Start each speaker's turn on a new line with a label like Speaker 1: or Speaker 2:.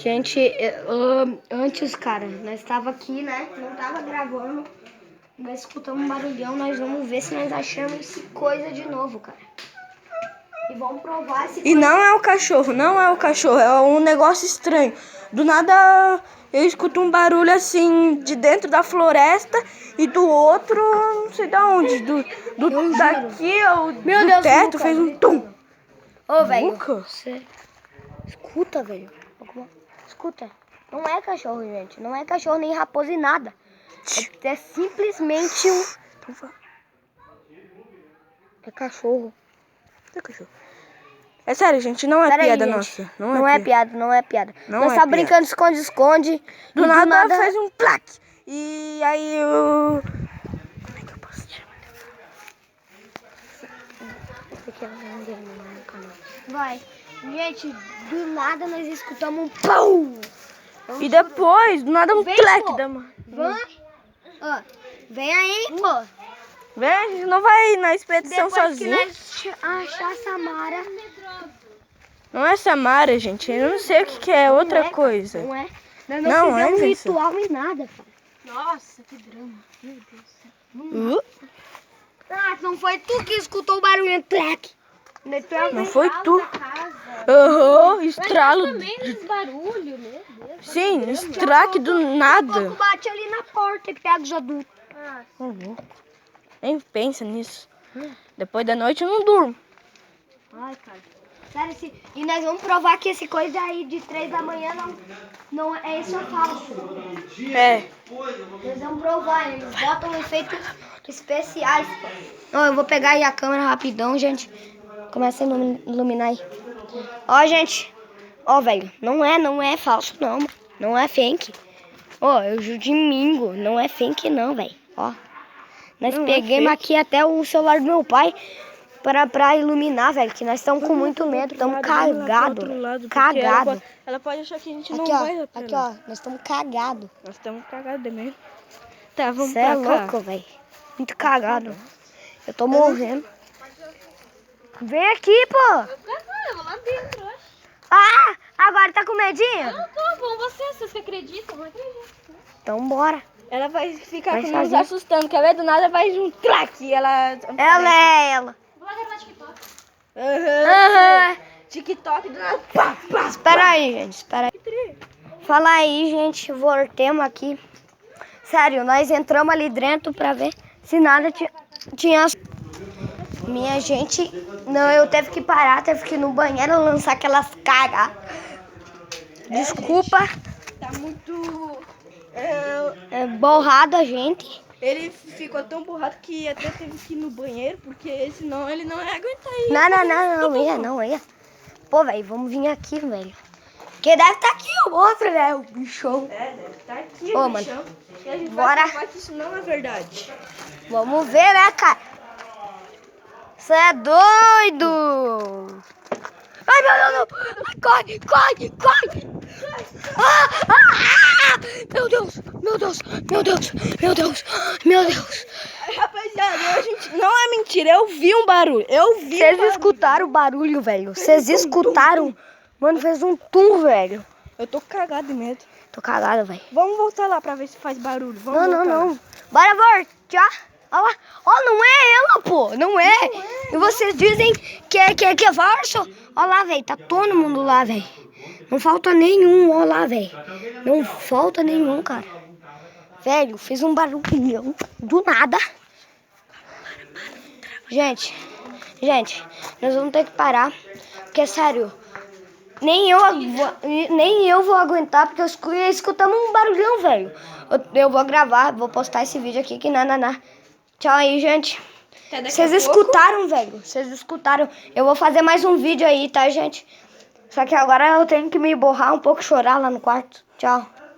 Speaker 1: Gente, antes, cara, nós tava aqui, né? Não tava gravando. Nós escutamos um barulhão, nós vamos ver se nós achamos esse coisa de novo, cara. E vamos provar esse coisa.
Speaker 2: E não é o cachorro, não é o cachorro, é um negócio estranho. Do nada eu escuto um barulho assim de dentro da floresta e do outro, não sei de onde, daqui ou do teto,
Speaker 1: Luca,
Speaker 2: fez um tum.
Speaker 1: Ô, velho,
Speaker 2: Luca?
Speaker 1: você escuta, velho. Escuta. Não é cachorro, gente. Não é cachorro nem raposa e nada. É simplesmente um... É cachorro.
Speaker 2: É cachorro. É sério, gente, não é piada nossa.
Speaker 1: Não é piada. Nós tá
Speaker 2: piada.
Speaker 1: brincando de esconde-esconde.
Speaker 2: Do nada fez um plaque. E aí eu... Como é que eu posso te chamar?
Speaker 1: Vai. Gente, do nada nós escutamos um pau.
Speaker 2: E depois, do nada um plaque.
Speaker 1: Vem aí, pô.
Speaker 2: Vem, a gente não vai na expedição sozinho.
Speaker 1: Depois que nós achar a Samara...
Speaker 2: Não é Samara, gente. Eu não sei o que é, outra coisa.
Speaker 1: Não é. Nós não fizemos ritual nem nada, cara.
Speaker 3: Nossa, que drama. Meu Deus do céu.
Speaker 1: Ah, não foi tu que escutou o barulho, plaque.
Speaker 2: Não foi tu. Estralo.
Speaker 3: Mas também nesse barulho, meu Deus.
Speaker 2: Sim, estraque do nada.
Speaker 1: Bate ali na porta e pega os adultos.
Speaker 2: Nem pensa nisso. Depois da noite eu não durmo.
Speaker 1: Ai, cara. Sério, e nós vamos provar que esse coisa aí de 3 da manhã não é isso, é falso.
Speaker 2: É.
Speaker 1: Nós vamos provar, eles botam efeitos especiais. Ó, eu vou pegar aí a câmera rapidão, gente. Começa a iluminar aí. Ó, gente. Ó, velho, não é falso, não. Não é fake. Ó, eu juro de mingo, não é fake não, velho. Ó. Nós pegamos aqui até o celular do meu pai pra iluminar, velho, que nós estamos com muito medo, estamos cagados. Cagado.
Speaker 2: Ela pode achar que a gente não
Speaker 1: Aqui,
Speaker 2: vai.
Speaker 1: Aqui, ó, nós estamos cagados.
Speaker 2: Nós estamos cagados mesmo. Tá, vamos
Speaker 1: Você
Speaker 2: pra
Speaker 1: é
Speaker 2: cá.
Speaker 1: louco, velho. Muito cagado. Eu tô morrendo. Vem aqui, pô.
Speaker 3: Eu vou lá dentro, eu acho.
Speaker 1: Ah, agora tá com medinho?
Speaker 3: Não tô bom, vocês acreditam? Não acredito.
Speaker 1: Então bora.
Speaker 2: Ela vai ficar
Speaker 1: Vai
Speaker 2: nos
Speaker 1: sozinha.
Speaker 2: assustando. Quer ver? Do nada vai um traque. Ela
Speaker 1: Ela é ela.
Speaker 3: Vou lá gravar TikTok.
Speaker 2: TikTok do nada. Pá, pá.
Speaker 1: Espera aí, gente. Espera aí. Fala aí, gente. Voltemos aqui. Sério, nós entramos ali dentro pra ver se nada tinha... Minha gente... Não, eu teve que parar, teve que ir no banheiro lançar aquelas cagas. Desculpa.
Speaker 2: Tá muito...
Speaker 1: Borrado a gente.
Speaker 2: Ele ficou tão borrado que até teve que ir no banheiro, porque senão ele não ia aguentar isso.
Speaker 1: Não ia. Pô, velho, vamos vir aqui, velho. Porque deve estar aqui o outro, né? O bichão.
Speaker 2: Deve estar aqui,
Speaker 1: Ô,
Speaker 2: o
Speaker 1: mano.
Speaker 2: bichão. E a gente
Speaker 1: Bora.
Speaker 2: vai provar que isso não é verdade.
Speaker 1: Vamos ver, né, cara? Você é doido! Ai, meu Deus! Ai, corre! Meu Deus!
Speaker 2: Rapaziada, a gente... não é mentira, eu vi um barulho.
Speaker 1: Vocês escutaram o barulho, velho? Vocês escutaram? Mano, fez um tum, velho.
Speaker 2: Eu tô cagado de medo.
Speaker 1: Tô cagado, velho.
Speaker 2: Vamos voltar lá pra ver se faz barulho. Vamos voltar.
Speaker 1: Não. Bora voltar. Olha lá. Ó, não é ela, pô. Não é. E vocês dizem que é falso. Olha lá, velho. Tá todo mundo lá, velho. Não falta nenhum. Olha lá, velho. Não falta nenhum, cara. Velho, fiz um barulhão do nada. Gente, nós vamos ter que parar. Porque, sério, nem eu vou aguentar, porque escutamos um barulhão, velho. Eu vou gravar, vou postar esse vídeo aqui, que nananá. Tchau aí, gente. Vocês escutaram, velho? Vocês escutaram. Eu vou fazer mais um vídeo aí, tá, gente? Só que agora eu tenho que me borrar um pouco, chorar lá no quarto. Tchau.